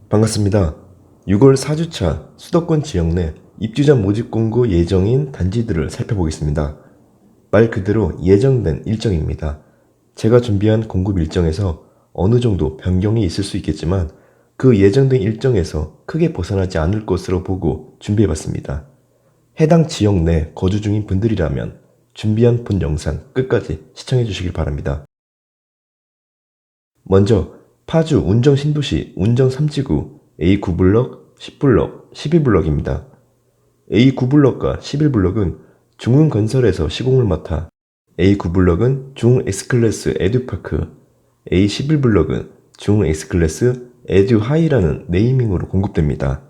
반갑습니다. 6월 4주차 수도권 지역 내 입주자 모집 공고 예정인 단지들을 살펴보겠습니다. 말 그대로 예정된 일정입니다. 제가 준비한 공급 일정에서 어느 정도 변경이 있을 수 있겠지만 그 예정된 일정에서 크게 벗어나지 않을 것으로 보고 준비해봤습니다. 해당 지역 내 거주 중인 분들이라면 준비한 본 영상 끝까지 시청해 주시길 바랍니다. 먼저 파주 운정 신도시 운정 3지구 A9블럭, 10블럭, 12블럭입니다. A9블럭과 11블럭은 중흥건설에서 시공을 맡아 A9블럭은 중흥엑스클래스 에듀파크, A11블럭은 중흥엑스클래스 에듀하이라는 네이밍으로 공급됩니다.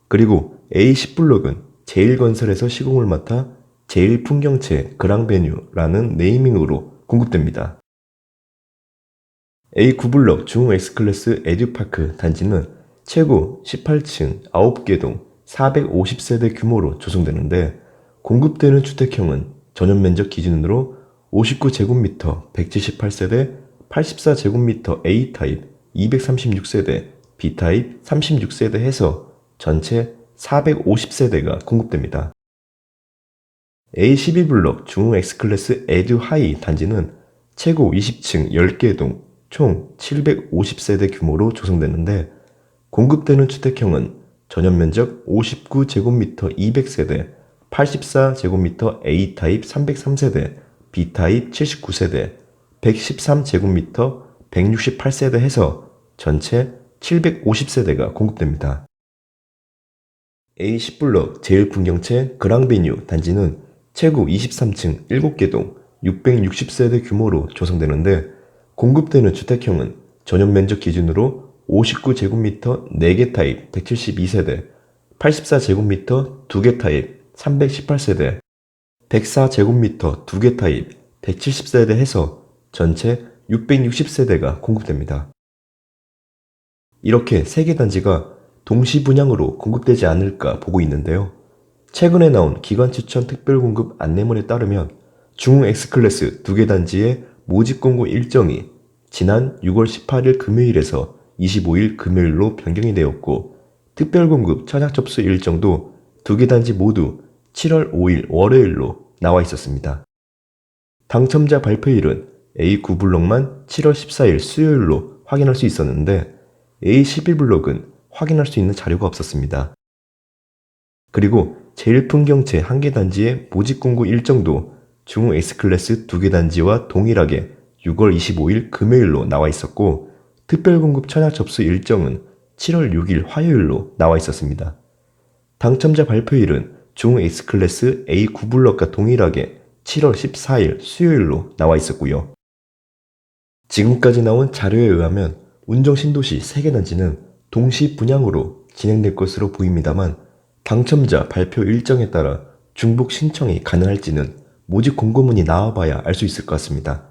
그리고 A10블럭은 제일건설에서 시공을 맡아 제일풍경채 그랑베뉴라는 네이밍으로 공급됩니다. A9블럭 중흥엑스클래스 에듀파크 단지는 최고 18층 9개 동 450세대 규모로 조성되는데 공급되는 주택형은 전용면적 기준으로 59제곱미터 178세대, 84제곱미터 A타입 236세대, B타입 36세대 해서 전체 450세대가 공급됩니다. A12블럭 중흥엑스클래스 에듀하이 단지는 최고 20층 10개 동 총 750세대 규모로 조성되는데 공급되는 주택형은 전용면적 59제곱미터 200세대, 84제곱미터 A타입 303세대, B타입 79세대, 113제곱미터 168세대 해서 전체 750세대가 공급됩니다. A10블럭 제일풍경채 그랑베뉴 단지는 최고 23층 7개 동 660세대 규모로 조성되는데 공급되는 주택형은 전용면적 기준으로 59제곱미터 4개 타입 172세대, 84제곱미터 2개 타입 318세대, 104제곱미터 2개 타입 170세대 해서 전체 660세대가 공급됩니다. 이렇게 3개 단지가 동시 분양으로 공급되지 않을까 보고 있는데요. 최근에 나온 기관추천 특별공급 안내문에 따르면 중흥엑스클래스 2개 단지의 모집 공고 일정이 지난 6월 18일 금요일에서 25일 금요일로 변경이 되었고 특별공급 청약 접수 일정도 2개 단지 모두 7월 5일 월요일로 나와 있었습니다. 당첨자 발표일은 A9블럭만 7월 14일 수요일로 확인할 수 있었는데 A11블럭은 확인할 수 있는 자료가 없었습니다. 그리고 제일풍경채 1개 단지의 모집 공고 일정도 중흥 S클래스 2개 단지와 동일하게 6월 25일 금요일로 나와 있었고 특별공급 청약 접수 일정은 7월 6일 화요일로 나와 있었습니다. 당첨자 발표일은 중흥 S클래스 A9블럭과 동일하게 7월 14일 수요일로 나와 있었고요. 지금까지 나온 자료에 의하면 운정신도시 3개 단지는 동시 분양으로 진행될 것으로 보입니다만 당첨자 발표 일정에 따라 중복 신청이 가능할지는 모집 공고문이 나와봐야 알 수 있을 것 같습니다.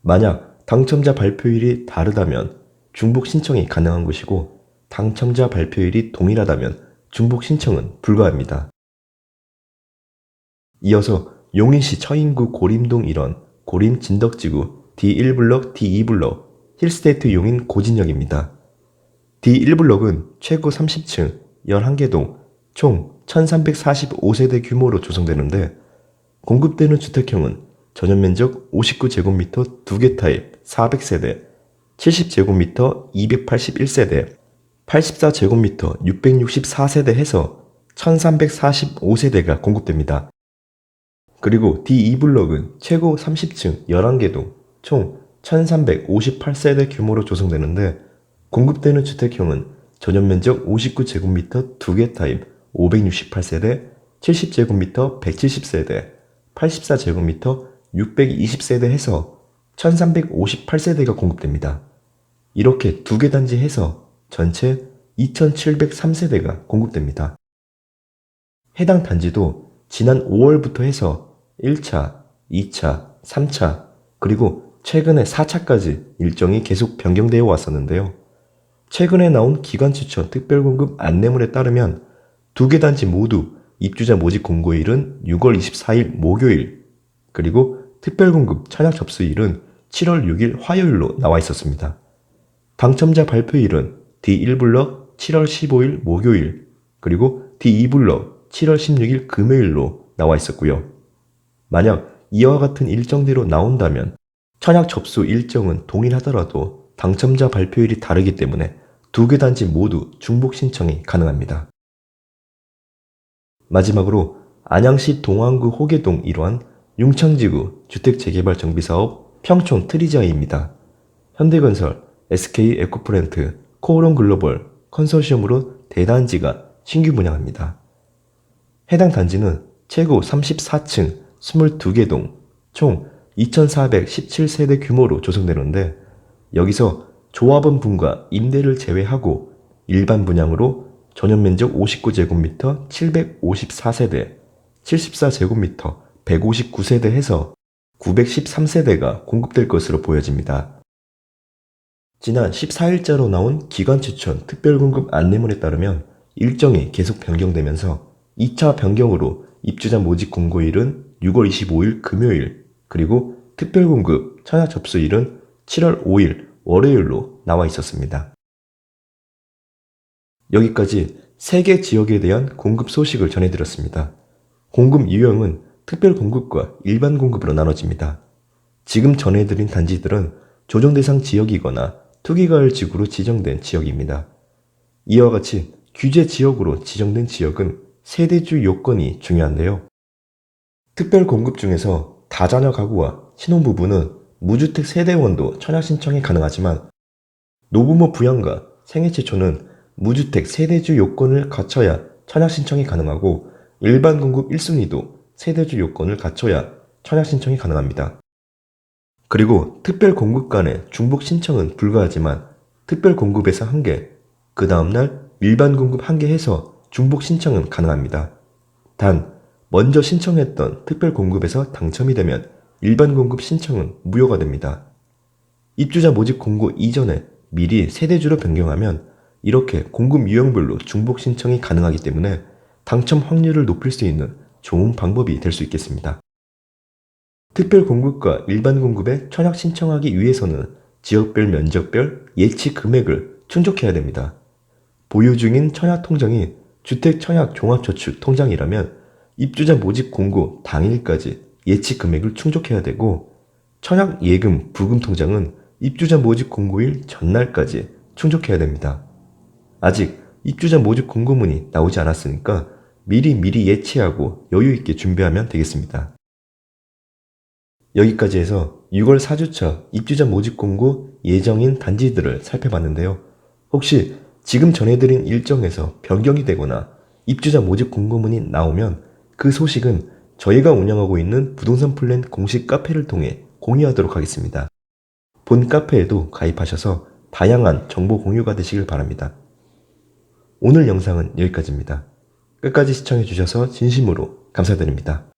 만약 당첨자 발표일이 다르다면 중복 신청이 가능한 것이고 당첨자 발표일이 동일하다면 중복 신청은 불가합니다. 이어서 용인시 처인구 고림동 1원 고림 진덕지구 D1블럭 D2블럭 힐스테이트 용인 고진역입니다. D1블럭은 최고 30층 11개 동 총 1345세대 규모로 조성되는데 공급되는 주택형은 전용면적 59제곱미터 2개 타입 400세대, 70제곱미터 281세대, 84제곱미터 664세대 해서 1345세대가 공급됩니다. 그리고 D2블럭은 최고 30층 11개 동 총 1358세대 규모로 조성되는데 공급되는 주택형은 전용면적 59제곱미터 2개 타입 568세대, 70제곱미터 170세대, 84제곱미터 620세대 해서 1358세대가 공급됩니다. 이렇게 2개 단지 해서 전체 2703세대가 공급됩니다. 해당 단지도 지난 5월부터 해서 1차, 2차, 3차, 그리고 최근에 4차까지 일정이 계속 변경되어 왔었는데요. 최근에 나온 기관추천 특별공급 안내문에 따르면 2개 단지 모두 입주자 모집 공고일은 6월 24일 목요일, 그리고 특별공급 청약 접수일은 7월 6일 화요일로 나와 있었습니다. 당첨자 발표일은 D1블럭 7월 15일 목요일, 그리고 D2블럭 7월 16일 금요일로 나와 있었고요. 만약 이와 같은 일정대로 나온다면 청약 접수 일정은 동일하더라도 당첨자 발표일이 다르기 때문에 두 개 단지 모두 중복 신청이 가능합니다. 마지막으로 안양시 동안구 호계동 일환 융창지구 주택재개발 정비사업 평촌 트리지아이입니다. 현대건설, SK에코프렌트, 코오롱글로벌 컨소시엄으로 대단지가 신규 분양합니다. 해당 단지는 최고 34층 22개 동 총 2,417세대 규모로 조성되는데, 여기서 조합원 분과 임대를 제외하고 일반 분양으로 전용면적 59제곱미터 754세대, 74제곱미터 159세대 해서 913세대가 공급될 것으로 보여집니다. 지난 14일자로 나온 기관추천 특별공급 안내문에 따르면 일정이 계속 변경되면서 2차 변경으로 입주자 모집 공고일은 6월 25일 금요일, 그리고 특별공급 청약 접수일은 7월 5일 월요일로 나와 있었습니다. 여기까지 3개 지역에 대한 공급 소식을 전해드렸습니다. 공급 유형은 특별 공급과 일반 공급으로 나눠집니다. 지금 전해드린 단지들은 조정 대상 지역이거나 투기가을 지구로 지정된 지역입니다. 이와 같이 규제 지역으로 지정된 지역은 세대주 요건이 중요한데요. 특별 공급 중에서 다자녀 가구와 신혼부부는 무주택 세대원도 청약 신청이 가능하지만 노부모 부양과 생애 최초는 무주택 세대주 요건을 갖춰야 청약 신청이 가능하고, 일반 공급 1순위도 세대주 요건을 갖춰야 청약 신청이 가능합니다. 그리고 특별 공급 간의 중복 신청은 불가하지만 특별 공급에서 1개, 그 다음날 일반 공급 1개 해서 중복 신청은 가능합니다. 단, 먼저 신청했던 특별 공급에서 당첨이 되면 일반 공급 신청은 무효가 됩니다. 입주자 모집 공고 이전에 미리 세대주로 변경하면 이렇게 공급 유형별로 중복 신청이 가능하기 때문에 당첨 확률을 높일 수 있는 좋은 방법이 될 수 있겠습니다. 특별 공급과 일반 공급에 청약 신청하기 위해서는 지역별 면적별 예치 금액을 충족해야 됩니다. 보유 중인 청약 통장이 주택 청약 종합저축 통장이라면 입주자 모집 공고 당일까지 예치 금액을 충족해야 되고, 청약 예금 부금 통장은 입주자 모집 공고일 전날까지 충족해야 됩니다. 아직 입주자 모집 공고문이 나오지 않았으니까 미리 예치하고 여유 있게 준비하면 되겠습니다. 여기까지 해서 6월 4주차 입주자 모집 공고 예정인 단지들을 살펴봤는데요. 혹시 지금 전해드린 일정에서 변경이 되거나 입주자 모집 공고문이 나오면 그 소식은 저희가 운영하고 있는 부동산 플랜 공식 카페를 통해 공유하도록 하겠습니다. 본 카페에도 가입하셔서 다양한 정보 공유가 되시길 바랍니다. 오늘 영상은 여기까지입니다. 끝까지 시청해주셔서 진심으로 감사드립니다.